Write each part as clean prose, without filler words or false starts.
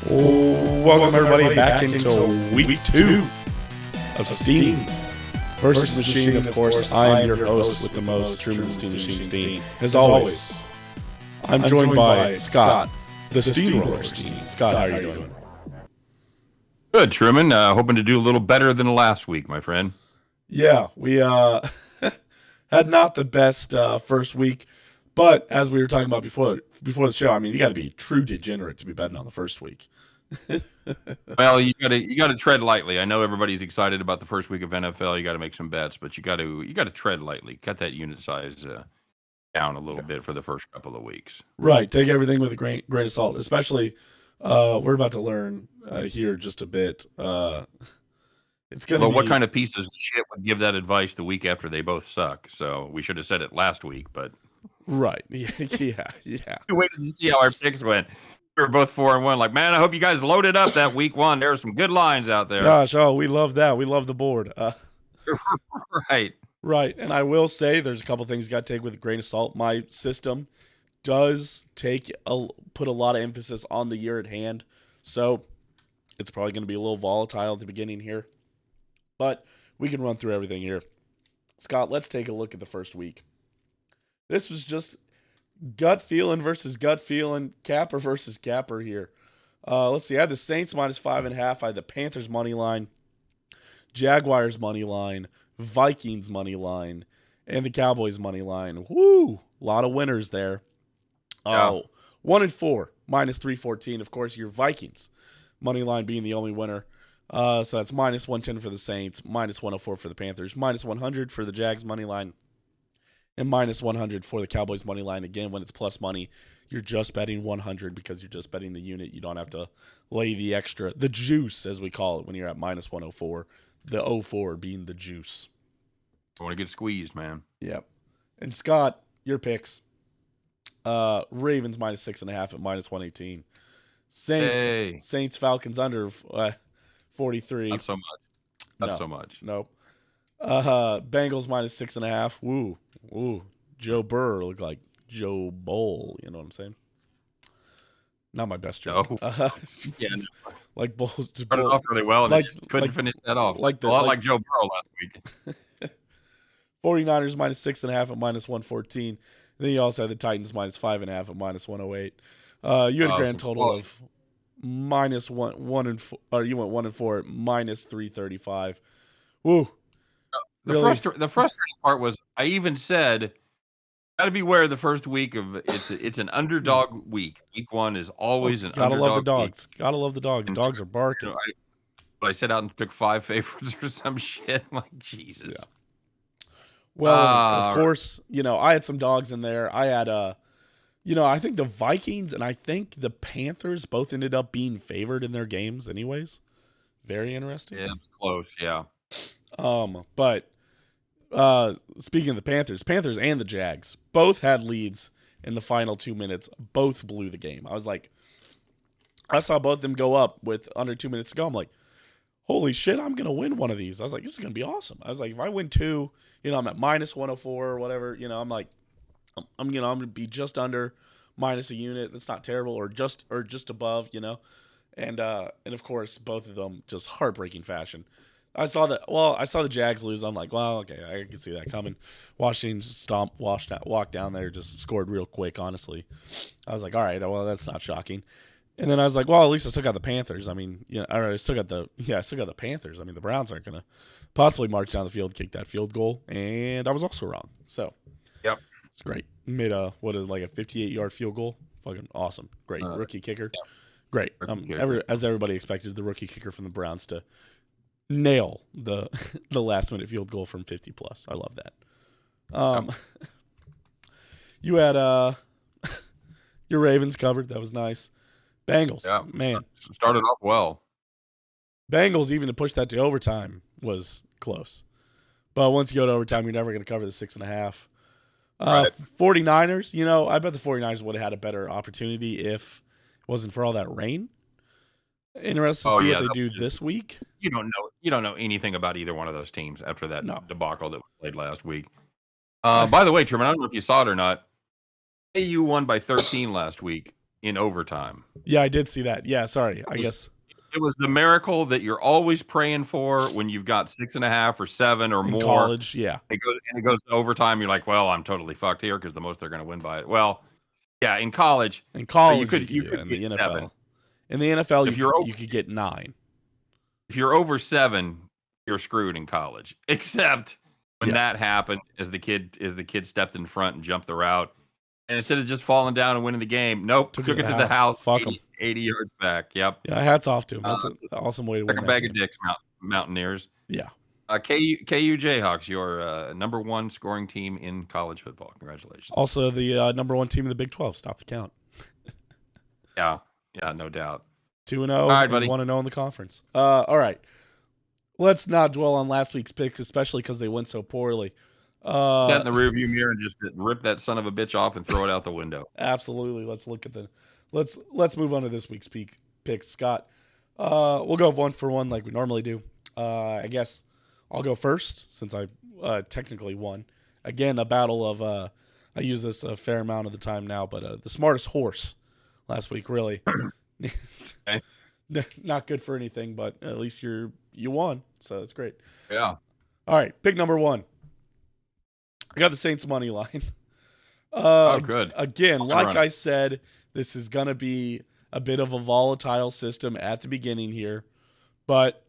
Welcome everybody back into week 2 of Steehn versus Machine. Of course, I am your host with the most, Truman and Scott. As always, I'm joined by Scott, the Steamroller Steehn. Scott, how are you doing? Good, Truman. Hoping to do a little better than last week, my friend. Yeah, we had not the best first week, but as we were talking about before the show, I mean, you got to be a true degenerate to be betting on the first week. Well, you gotta tread lightly. I know everybody's excited about the first week of NFL. You got to make some bets, but you got to tread lightly. Cut that unit size down a little bit for the first couple of weeks. Right. Take everything with a grain of salt, especially we're about to learn here just a bit. It's going to be... what kind of pieces of shit would give that advice the week after they both suck? So we should have said it last week, but... Right. Yeah. We waited to see how our picks went. We were both 4-1. Like, man, I hope you guys loaded up that week one. There were some good lines out there. Gosh, we love that. We love the board. Right. And I will say there's a couple things you got to take with a grain of salt. My system does put a lot of emphasis on the year at hand. So it's probably going to be a little volatile at the beginning here. But we can run through everything here. Scott, let's take a look at the first week. This was just gut feeling versus gut feeling, capper versus capper here. Let's see. I had the Saints minus 5.5. I had the Panthers money line, Jaguars money line, Vikings money line, and the Cowboys money line. Woo! A lot of winners there. 1-4 minus 314. Of course, your Vikings money line being the only winner. So that's minus 110 for the Saints, minus 104 for the Panthers, minus 100 for the Jags money line, and minus 100 for the Cowboys money line. Again, when it's plus money, you're just betting 100 because you're just betting the unit. You don't have to lay the extra, the juice, as we call it, when you're at minus 104. The 04 being the juice. I want to get squeezed, man. Yep. And Scott, your picks. Ravens minus 6.5 at minus 118. Saints Falcons under 43. Not so much. Not so much. Nope. Bengals minus 6.5. Woo. Joe Burr looked like Joe Bowl. You know what I'm saying? Not my best joke. No. Yeah. No. Like Bull. Started off really well and couldn't finish that off. Like Joe Burrow last week. 49ers minus 6.5 at minus 114. And then you also had the Titans minus 5.5 at minus 108. You had a grand total of minus 1 and 4, or you went 1-4 at minus 335. Woo. The frustrating part was I even said, gotta beware the first week of it's an underdog week. Week one is always an underdog. Gotta love the dogs. Gotta love the dogs. The dogs are barking. But I set out and took 5 favorites or some shit. I'm like, Jesus. Yeah. Well, of course, I had some dogs in there. I had I think the Vikings and I think the Panthers both ended up being favored in their games anyways. Very interesting. Yeah, it's close, yeah. But speaking of the Panthers and the Jags both had leads in the final 2 minutes. Both blew the game. I saw both of them go up with under 2 minutes to go. I'm like, holy shit, I'm going to win one of these. I was like, this is going to be awesome. I was like, if I win 2, I'm at minus 104 or whatever, I'm like, I'm going to be just under minus a unit. That's not terrible, or just above, and of course, both of them just heartbreaking fashion. I saw the Jags lose. I'm like, well, okay, I can see that coming. Washington walked down there, just scored real quick, honestly. I was like, all right, well, that's not shocking. And then I was like, well, at least I still got the Panthers. I mean, I still got the Panthers. I mean, the Browns aren't going to possibly march down the field, kick that field goal. And I was also wrong. So, yep. It's great. Made a 58-yard field goal. Fucking awesome. Great. Rookie kicker. Yeah. Great. As everybody expected, the rookie kicker from the Browns to nail the last-minute field goal from 50 plus. I love that. You had your Ravens covered. That was nice. Bengals, man. Started off well. Bengals, even to push that to overtime, was close. But once you go to overtime, you're never going to cover the 6.5. Right. 49ers, I bet the 49ers would have had a better opportunity if it wasn't for all that rain. Interested to see what they do this week. You don't know anything about either one of those teams after that debacle that we played last week. By the way, Truman, I don't know if you saw it or not. AU won by 13 last week. in overtime. Yeah, I did see that. Yeah, sorry. I guess It was the miracle that you're always praying for when you've got 6.5 or 7 or in more. college, yeah. It goes to overtime. You're like, well, I'm totally fucked here because the most they're going to win by it. Well, yeah, in college, In so you college, you could can do that. In get the 7. NFL, in the NFL, If you're you could get 9. if you're over 7, you're screwed in college. Except when Yeah, that happened, as the kid stepped in front and jumped the route, and instead of just falling down and winning the game, nope, took it took to it the to the house. house, Fuck them. 80 yards back. Yep. Yeah, hats off to him. That's an So awesome way to like win a that bag game. of dicks, Mountaineers. Yeah. KU Jayhawks, your number 1 scoring team in college football. Congratulations. Also, the number 1 team in the Big 12. Stop the count. Yeah, no doubt. 2-0 All right, and buddy. 1-0 in the conference. All right. Let's not dwell on last week's picks, especially because they went so poorly. That in the rearview mirror and just rip that son of a bitch off and throw it out the window. Absolutely. Let's move on to this week's picks, Scott. We'll go 1 for 1 like we normally do. I guess I'll go first since I technically won. Again, a battle of I use this a fair amount of the time now, but the smartest horse last week really. Okay. Not good for anything, but at least you won, so it's great. Yeah. All right, pick number 1. I got the Saints money line. Good. Again, Fucking like run it. I said, this is gonna be a bit of a volatile system at the beginning here, but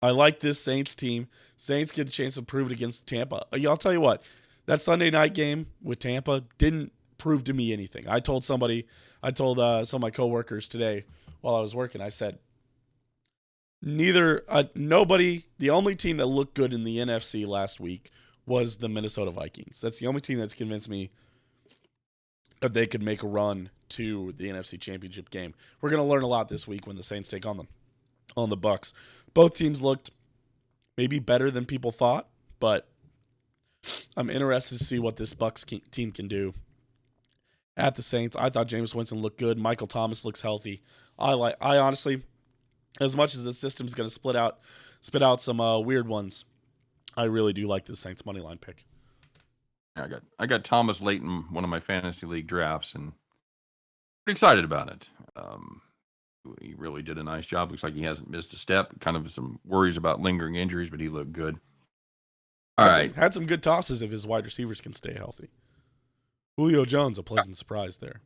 I like this Saints team. Saints get a chance to prove it against Tampa. I'll tell you what, that Sunday night game with Tampa didn't prove to me anything. I told some of my coworkers today while I was working, I said, nobody, the only team that looked good in the NFC last week was the Minnesota Vikings. That's the only team that's convinced me that they could make a run to the NFC Championship game. We're going to learn a lot this week when the Saints take on the Bucs. Both teams looked maybe better than people thought, but I'm interested to see what this Bucs team can do at the Saints. I thought Jameis Winston looked good. Michael Thomas looks healthy. I honestly, as much as the system's going to spit out some weird ones, I really do like the Saints money line pick. I got Thomas late in one of my fantasy league drafts and pretty excited about it. He really did a nice job. Looks like he hasn't missed a step. Kind of some worries about lingering injuries, but he looked good. All right. Had some good tosses if his wide receivers can stay healthy. Julio Jones, a pleasant surprise there.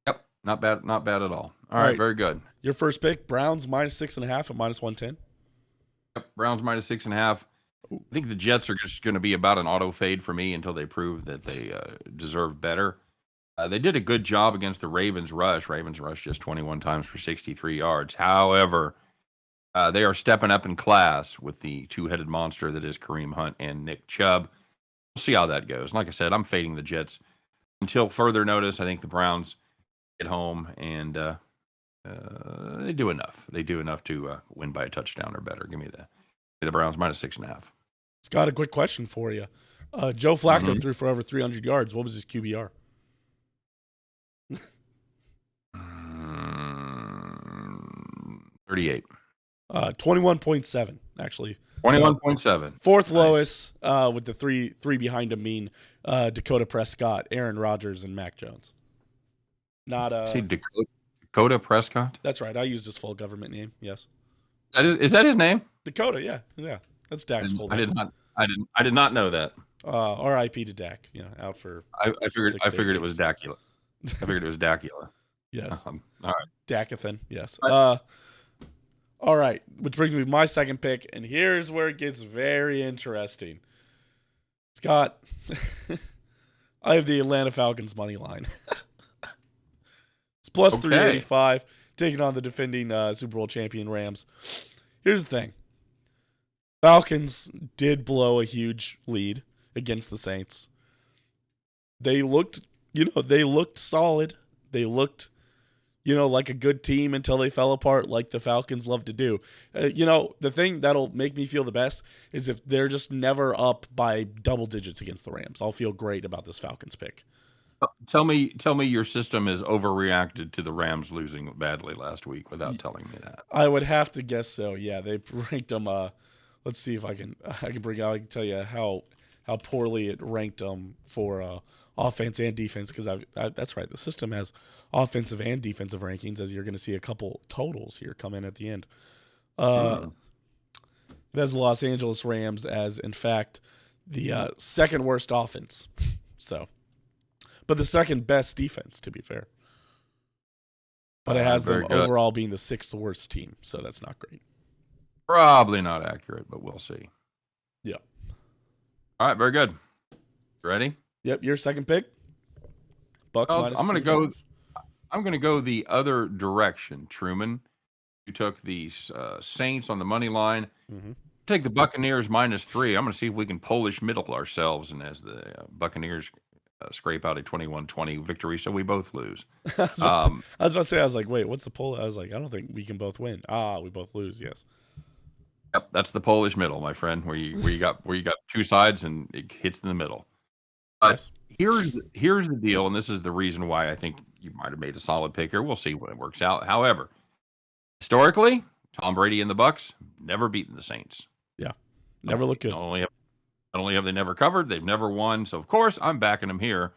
Yep. Not bad at all. All right, very good. Your first pick, Browns -6.5 at -110. Yep. Browns -6.5. I think the Jets are just going to be about an auto fade for me until they prove that they deserve better. They did a good job against the Ravens rush. Ravens rushed just 21 times for 63 yards. However, they are stepping up in class with the two-headed monster that is Kareem Hunt and Nick Chubb. We'll see how that goes. Like I said, I'm fading the Jets until further notice. I think the Browns get home and they do enough. They do enough to win by a touchdown or better. Give me the Browns -6.5. Scott, a quick question for you. Joe Flacco threw for over 300 yards. What was his QBR? 38. 21.7, actually. 21.7. Fourth lowest with the three behind him being Dakota Prescott, Aaron Rodgers, and Mac Jones. Not See Dakota Prescott? That's right. I used his full government name. Yes. Is that his name? Dakota, yeah. That's Dak's full name. I did not know that. R.I.P. to Dak. Out for. I figured it was Dacula. I figured it was Dacula. Yes. All right. Dakathan. Yes. All right. Which brings me to my second pick, and here's where it gets very interesting. Scott, I have the Atlanta Falcons money line. It's plus 385, taking on the defending Super Bowl champion Rams. Here's the thing. Falcons did blow a huge lead against the Saints. They looked solid. They looked, like a good team until they fell apart like the Falcons love to do. The thing that'll make me feel the best is if they're just never up by double digits against the Rams. I'll feel great about this Falcons pick. Tell me your system is overreacted to the Rams losing badly last week without telling me that. I would have to guess so. Yeah, they ranked them. Let's see if I can tell you how poorly it ranked them for offense and defense because that's right. The system has offensive and defensive rankings, as you're going to see a couple totals here come in at the end. Hmm. It has the Los Angeles Rams as, in fact, the second worst offense. So, but the second best defense, to be fair. But it has them Very good. overall being the sixth worst team, so that's not great. Probably not accurate, but we'll see. Yeah. All right, very good. Ready? Yep. Your second pick. Bucks Well, minus I'm going to 2.5. go. I'm going to go the other direction. Truman, you took the Saints on the money line. Mm-hmm. Take the Buccaneers -3. I'm going to see if we can Polish middle ourselves, and as the Buccaneers scrape out a 21-20 victory, so we both lose. I was about to say, I was like, wait, what's the poll? I was like, I don't think we can both win. We both lose. Yes. Yep, that's the Polish middle, my friend, where you got two sides and it hits in the middle. But Yes. here's the deal, and this is the reason why I think you might have made a solid pick here. We'll see when it works out. However, historically, Tom Brady and the Bucks never beaten the Saints. Yeah. Never look good. Not only have they never covered, they've never won. So of course I'm backing them here.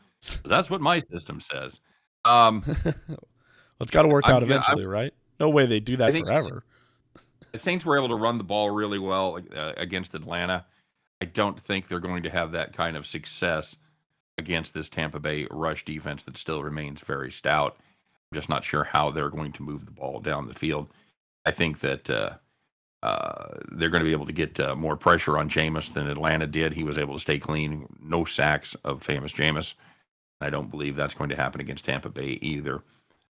That's what my system says. It's got to work out I'm eventually, right? No way they do I that think forever. the Saints were able to run the ball really well against Atlanta. I don't think they're going to have that kind of success against this Tampa Bay rush defense that still remains very stout. I'm just not sure how they're going to move the ball down the field. I think that they're going to be able to get more pressure on Jameis than Atlanta did. He was able to stay clean, no sacks of famous Jameis. I don't believe that's going to happen against Tampa Bay either.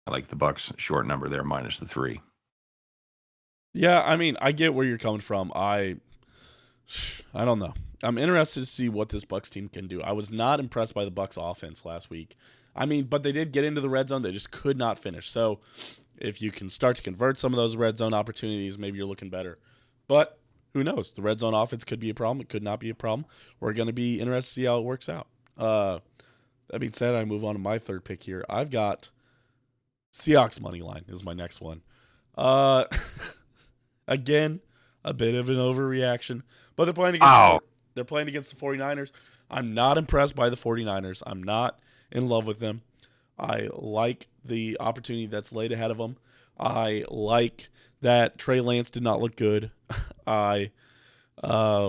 I like the Bucks short number there, -3. Yeah, I mean, I get where you're coming from. I don't know. I'm interested to see what this Bucks team can do. I was not impressed by the Bucks offense last week. I mean, but they did get into the red zone. They just could not finish. So if you can start to convert some of those red zone opportunities, maybe you're looking better. But who knows? The red zone offense could be a problem. It could not be a problem. We're going to be interested to see how it works out. That being said, I move on to my third pick here. I've got Seahawks money line is my next one. Again, a bit of an overreaction, but they're playing against the 49ers. I'm not impressed by the 49ers. I'm not in love with them. I like the opportunity that's laid ahead of them. I like that Trey Lance did not look good. We're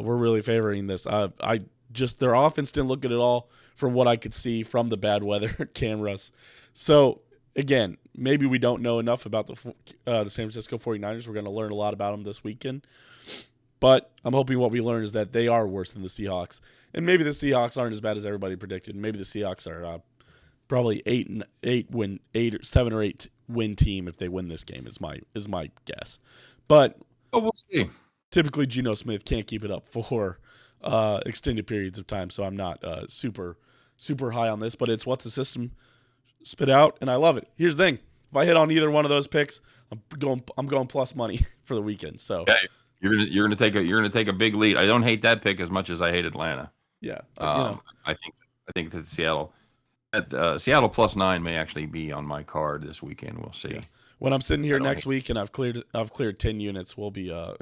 really favoring this. I just their offense didn't look good at all from what I could see from the bad weather cameras. So again, maybe we don't know enough about the San Francisco 49ers. We're going to learn a lot about them this weekend. But I'm hoping what we learn is that they are worse than the Seahawks. And maybe the Seahawks aren't as bad as everybody predicted. Maybe the Seahawks are probably 7 or 8 win team if they win this game is my guess. But we'll see. Typically Geno Smith can't keep it up for extended periods of time, so I'm not super high on this, but it's what the system spit out, and I love it. Here's the thing: if I hit on either one of those picks, I'm going plus money for the weekend. So okay. You're gonna take a big lead. I don't hate that pick as much as I hate Atlanta. Yeah, I think that Seattle +9 may actually be on my card this weekend. We'll see. Yeah. When I'm sitting here next week and I've cleared 10 units, we'll be I'll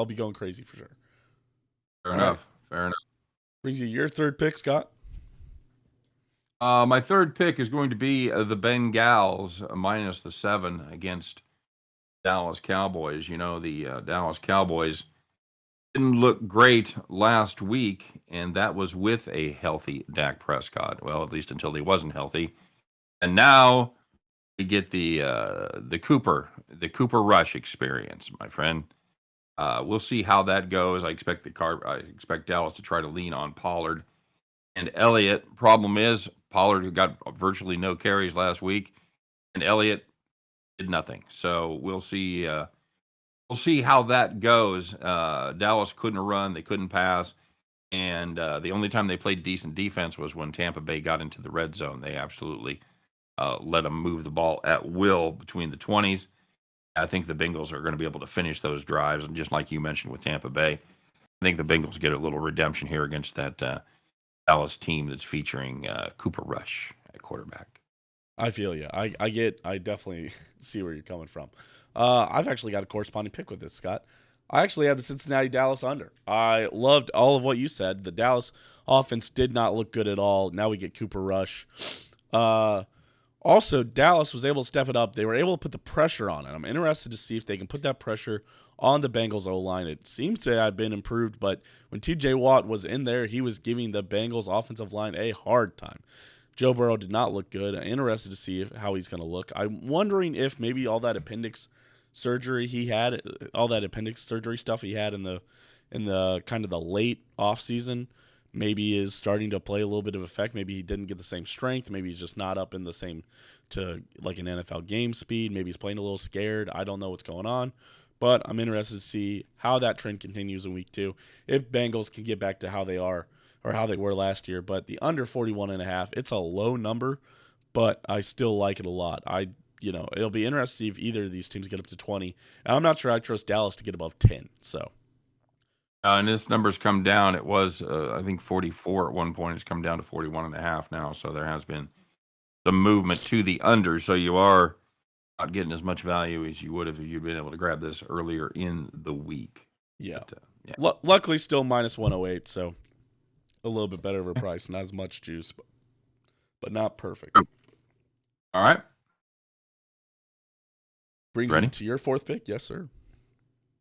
be going crazy for sure. Fair enough. Brings you your third pick, Scott. My third pick is going to be the Bengals -7 against Dallas Cowboys. You know, the Dallas Cowboys didn't look great last week, and that was with a healthy Dak Prescott. Well, at least until he wasn't healthy. And now we get the Cooper Rush experience, my friend. We'll see how that goes. I expect Dallas to try to lean on Pollard and Elliott. Problem is, Pollard, who got virtually no carries last week, and Elliott did nothing. So we'll see. We'll see how that goes. Dallas couldn't run, they couldn't pass, and the only time they played decent defense was when Tampa Bay got into the red zone. They absolutely let them move the ball at will between the 20s. I think the Bengals are going to be able to finish those drives, and just like you mentioned with Tampa Bay, I think the Bengals get a little redemption here against that Dallas team that's featuring Cooper Rush at quarterback. I feel you. I definitely see where you're coming from. I've actually got a corresponding pick with this, Scott. I actually had the Cincinnati Dallas under. I loved all of what you said. The Dallas offense did not look good at all. Now we get Cooper Rush. Uh, Also, Dallas was able to step it up. They were able to put the pressure on it. I'm interested to see if they can put that pressure on the Bengals O-line. It seems to have been improved, but when TJ Watt was in there, he was giving the Bengals offensive line a hard time. Joe Burrow did not look good. I'm interested to see how he's going to look. I'm wondering if maybe all that appendix surgery he had, all that appendix surgery stuff he had in the kind of the late off season, maybe is starting to play a little bit of effect. Maybe he didn't get the same strength. Maybe he's just not up in the same to like an NFL game speed. Maybe he's playing a little scared. I don't know what's going on, but I'm interested to see how that trend continues in week 2. If Bengals can get back to how they are or how they were last year, but the under 41.5, it's a low number, but I still like it a lot. It'll be interesting to see if either of these teams get up to 20. And I'm not sure I trust Dallas to get above 10. So And this number's come down. It was, I think, 44 at one point. It's come down to 41.5 now. So there has been some movement to the under. So you are not getting as much value as you would have if you'd been able to grab this earlier in the week. yeah. But, yeah. Luckily, still minus 108. So a little bit better of a price. Not as much juice, but not perfect. All right. Brings Ready? you to your fourth pick. Yes, sir.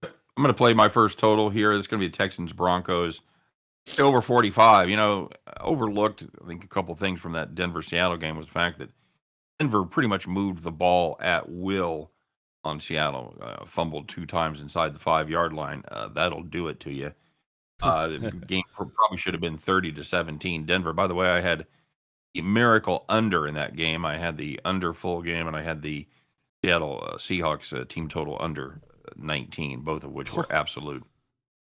I'm going to play my first total here. It's going to be Texans Broncos over 45. Overlooked, I think, a couple things from that Denver Seattle game was the fact that Denver pretty much moved the ball at will on Seattle. Fumbled 2 times inside the 5-yard line. That'll do it to you. The game probably should have been 30-17. Denver, by the way, I had the miracle under in that game. I had the under full game, and I had the Seattle Seahawks team total under 19, both of which were absolute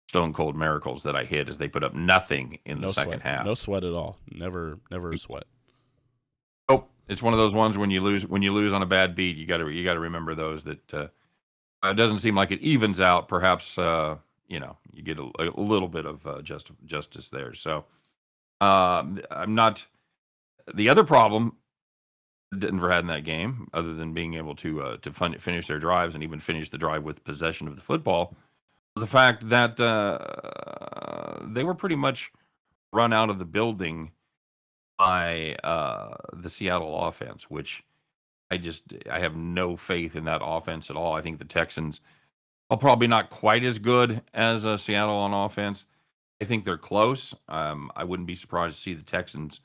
stone cold miracles that I hit as they put up nothing in the second half. No sweat at all. Never a sweat. Oh, it's one of those ones when you lose on a bad beat, you got to remember those that it doesn't seem like it evens out. Perhaps you get a little bit of justice there. So I'm not. The other problem Denver had in that game, other than being able to finish their drives and even finish the drive with possession of the football, was the fact that they were pretty much run out of the building by the Seattle offense, which I have no faith in that offense at all. I think the Texans are probably not quite as good as Seattle on offense. I think they're close. I wouldn't be surprised to see the Texans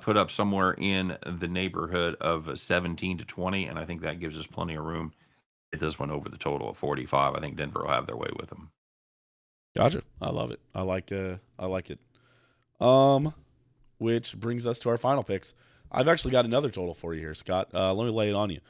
put up somewhere in the neighborhood of 17-20, and I think that gives us plenty of room to get this one over the total of 45. I think Denver will have their way with them. Gotcha. I love it. I like it. Which brings us to our final picks. I've actually got another total for you here, Scott. Let me lay it on you.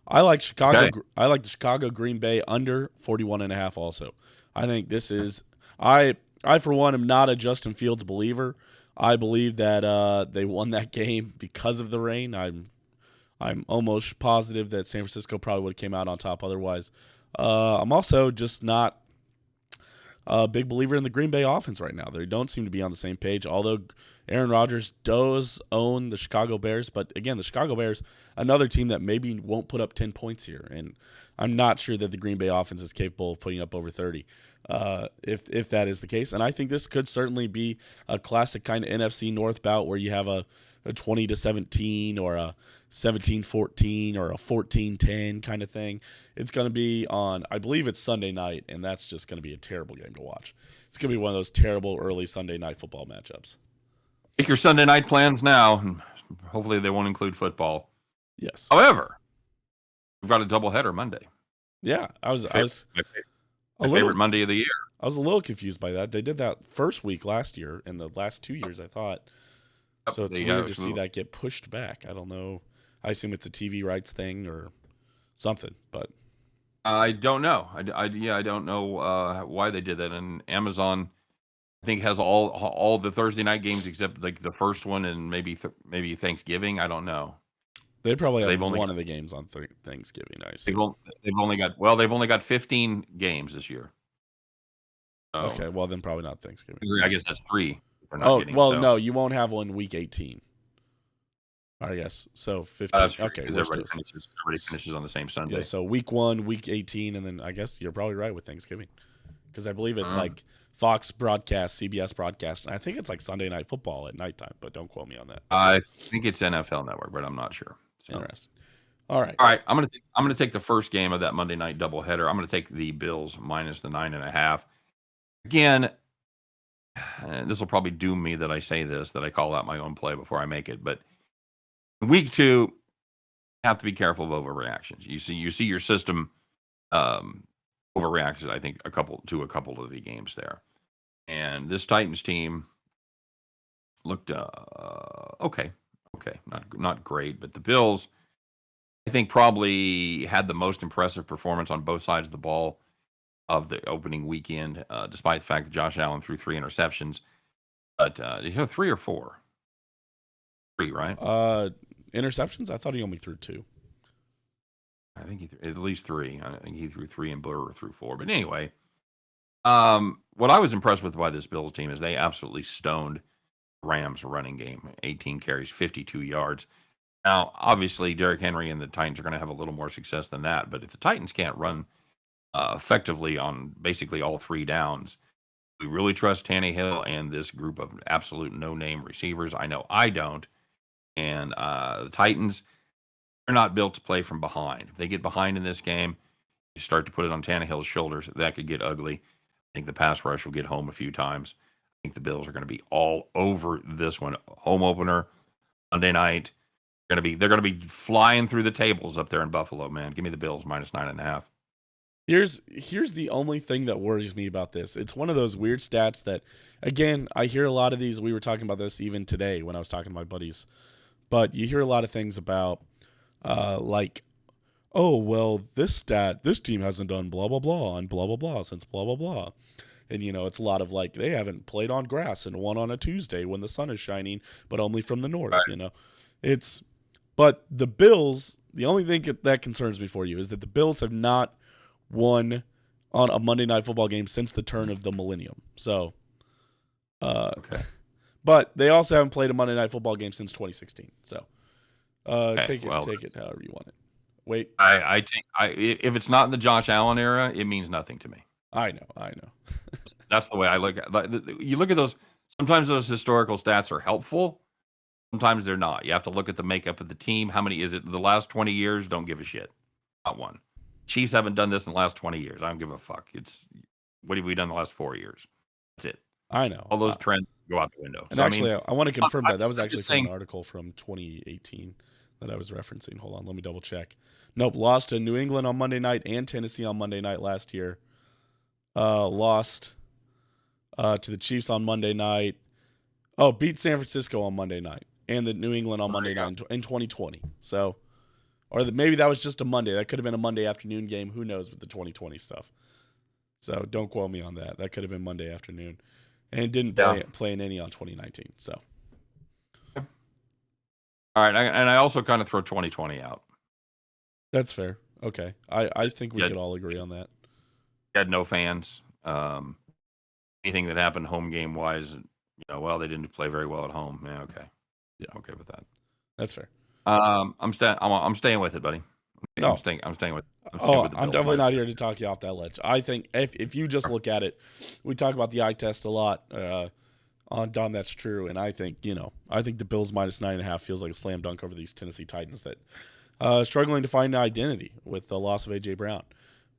I like Chicago. Okay. I like the Chicago Green Bay under 41.5 also. I think this is I for one am not a Justin Fields believer. I believe that they won that game because of the rain. I'm almost positive that San Francisco probably would have came out on top otherwise. I'm also just not a big believer in the Green Bay offense right now. They don't seem to be on the same page, although Aaron Rodgers does own the Chicago Bears. But again, the Chicago Bears, another team that maybe won't put up 10 points here. And I'm not sure that the Green Bay offense is capable of putting up over 30 if that is the case. And I think this could certainly be a classic kind of NFC North bout where you have a 20-17 or a 17-14 or a 14-10 kind of thing. It's going to be on, I believe it's Sunday night, and that's just going to be a terrible game to watch. It's going to be one of those terrible early Sunday night football matchups. Make your Sunday night plans now, and hopefully they won't include football. Yes. However, we've got a doubleheader Monday. Yeah, I was my favorite Monday of the year. I was a little confused by that. They did that first week last year, and the last 2 years, I thought. So it's weird to see that get pushed back. I don't know. I assume it's a TV rights thing or something, but I don't know. I don't know why they did that. And Amazon, I think, has all the Thursday night games except like the first one and maybe Thanksgiving. I don't know. They probably have one of the games on Thanksgiving. I assume. They've only got 15 games this year. So, okay, well then probably not Thanksgiving. I guess that's 3. No, you won't have one week 18. I guess so. 15. Okay, everybody finishes on the same Sunday. Yeah, so week 1, week 18, and then I guess you're probably right with Thanksgiving. because I believe it's Uh, like Fox broadcast, CBS broadcast, and I think it's like Sunday Night Football at nighttime. But don't quote me on that. I think it's NFL Network, but I'm not sure. So. Interesting. All right. All right, I'm gonna take the first game of that Monday night doubleheader. I'm gonna take the Bills minus the 9.5. Again, this will probably doom me that I say this, that I call out my own play before I make it. But week 2, you have to be careful of overreactions. You see your system overreacted. I think a couple of the games there, and this Titans team looked okay, not great, but the Bills, I think, probably had the most impressive performance on both sides of the ball of the opening weekend, despite the fact that Josh Allen threw 3 interceptions. But did he have 3 or 4? 3, right? Interceptions? I thought he only threw 2. I think he threw at least 3. I think he threw 3 and Burrow threw 4. But anyway, what I was impressed with by this Bills team is they absolutely stoned Rams running game. 18 carries, 52 yards. Now, obviously, Derrick Henry and the Titans are going to have a little more success than that. But if the Titans can't run effectively on basically all 3 downs, we really trust Tannehill and this group of absolute no-name receivers. I know I don't. And the Titans, they're not built to play from behind. If they get behind in this game, you start to put it on Tannehill's shoulders. That could get ugly. I think the pass rush will get home a few times. I think the Bills are going to be all over this one. Home opener, Monday night. They're going to be flying through the tables up there in Buffalo, man. Give me the Bills minus 9.5. Here's the only thing that worries me about this. It's one of those weird stats that, again, I hear a lot of these. We were talking about this even today when I was talking to my buddies. But you hear a lot of things about, like, oh, well, this team hasn't done blah, blah, blah, and blah, blah, blah since blah, blah, blah. And, it's a lot of like, they haven't played on grass and won on a Tuesday when the sun is shining, but only from the north, Right. But the Bills, the only thing that concerns me for you is that the Bills have not won on a Monday Night Football game since the turn of the millennium. So, Okay. but they also haven't played a Monday Night Football game since 2016. So, Okay, take well, it however you want it. Wait, if it's not in the Josh Allen era, it means nothing to me. I know. That's the way I look at it. You look at those. Sometimes those historical stats are helpful. Sometimes they're not. You have to look at the makeup of the team. How many is it? The last 20 years? Don't give a shit. Not one. Chiefs haven't done this in the last 20 years. I don't give a fuck. It's what have we done the last 4 years? That's it. I know. All those trends go out the window. And So, actually, I want to confirm that was I'm actually just from saying. an article from 2018 that I was referencing. Hold on, let me double check. Nope, lost to New England on Monday night and Tennessee on Monday night last year. Lost to the Chiefs on Monday night. Oh, beat San Francisco on Monday night and the New England on Monday night in 2020. So, or maybe that was just a Monday. That could have been a Monday afternoon game. Who knows with the 2020 stuff. So don't quote me on that. That could have been Monday afternoon, and didn't play in any on 2019. So, all right, and I also kind of throw 2020 out. That's fair. Okay, I think we could all agree on that. Had no fans. Anything that happened home game wise, well, they didn't play very well at home. Yeah, okay. Yeah, I'm okay with that. That's fair. I'm staying with it, buddy. No. I'm staying with. I'm definitely not here to talk you off that ledge. I think if you just look at it, we talk about the eye test a lot on Don. That's true, and I think the Bills minus 9.5 feels like a slam dunk over these Tennessee Titans that struggling to find an identity with the loss of AJ Brown.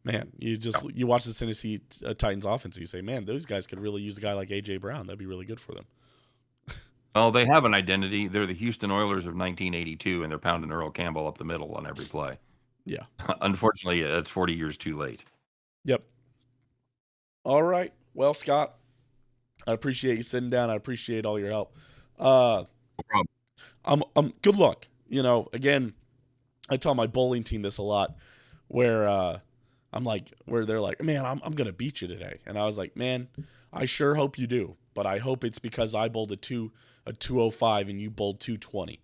Man, you watch the Tennessee Titans offense, and you say, man, those guys could really use a guy like AJ Brown. That'd be really good for them. Well, they have an identity. They're the Houston Oilers of 1982, and they're pounding Earl Campbell up the middle on every play. Yeah. Unfortunately, it's 40 years too late. Yep. All right. Well, Scott, I appreciate you sitting down. I appreciate all your help. No problem. Good luck. Again, I tell my bowling team this a lot, where where they're like, man, I'm gonna beat you today, and I was like, man, I sure hope you do, but I hope it's because I bowled a 205 and you bowled 220.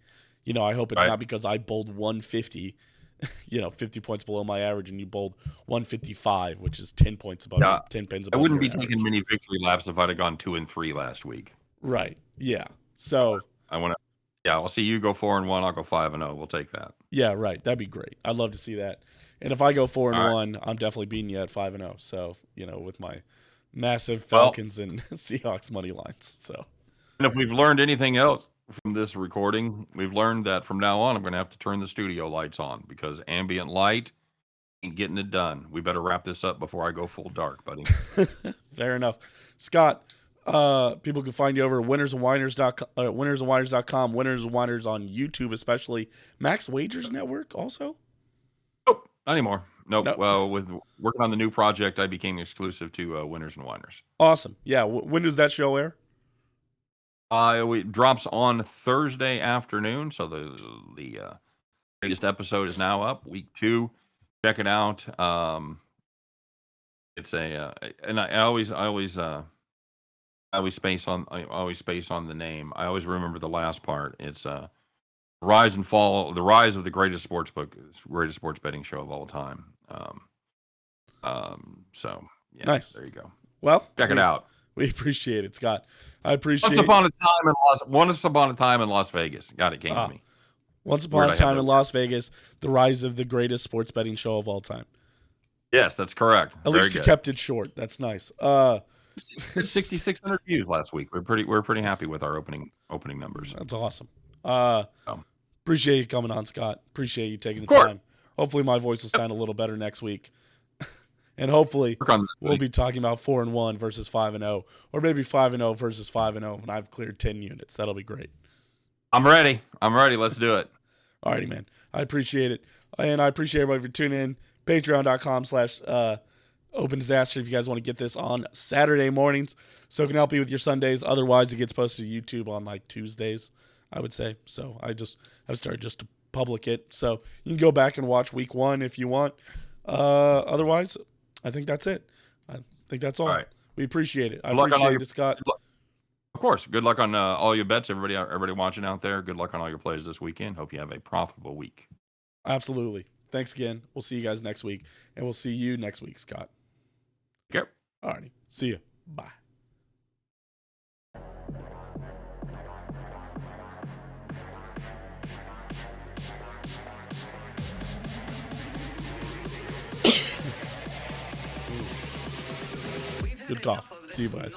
I hope it's not because I bowled 150, 50 points below my average, and you bowled 155, which is 10 points above, 10 pins above. I wouldn't be average. taking many victory laps if I'd have gone 2 and 3 last week. Right. Yeah. So I'll see you go 4-1. I'll go 5-0. We'll take that. Yeah. Right. That'd be great. I'd love to see that. And if I go 4-1, I'm definitely beating you at 5-0. So with massive Well, Falcons and Seahawks money lines. So, and if we've learned anything else from this recording, we've learned that from now on, I'm going to have to turn the studio lights on because ambient light ain't getting it done. We better wrap this up before I go full dark, buddy. fair enough. Scott, people can find you over at winnersandwiners.com, winnersandwiners.com, Winners and Winers on YouTube, especially. Max Wagers Network also? Nope, not anymore. Nope. Nope. Well, with working on the new project, I became exclusive to Winners and Winers. Awesome. Yeah. When does that show air? It drops on Thursday afternoon, so the latest episode is now up. Week 2, check it out. It's and I always space on the name. I always remember the last part. It's rise and fall, the rise of the greatest sports betting show of all time. So yeah, Nice. there you go. Well, Check it out. We appreciate it, Scott. I appreciate Once upon a time in Las Vegas. God, it came to me. Once upon a time in Las Vegas, the rise of the greatest sports betting show of all time. Yes, that's correct. At least you kept it short. That's nice. 6,600 views last week. We're pretty happy with our opening numbers. That's awesome. Appreciate you coming on, Scott. Appreciate you taking the time. Hopefully my voice will sound a little better next week. And hopefully we'll be talking about 4-1 versus 5-0, or maybe 5-0 versus 5-0 when I've cleared 10 units. That'll be great. I'm ready. Let's do it. Alrighty, man. I appreciate it. And I appreciate everybody for tuning in. Patreon.com/Open Disaster if you guys want to get this on Saturday mornings, so it can help you with your Sundays. Otherwise, it gets posted to YouTube on like Tuesdays, I would say. So I've started just to public it. So you can go back and watch week 1 if you want. Otherwise, I think that's it. I think that's all. Right. We appreciate it. I appreciate it, Scott. Of course. Good luck on all your bets, everybody watching out there. Good luck on all your plays this weekend. Hope you have a profitable week. Absolutely. Thanks again. We'll see you guys next week, and we'll see you next week, Scott. Yep. All righty. See you. Bye. Good cough. See you guys.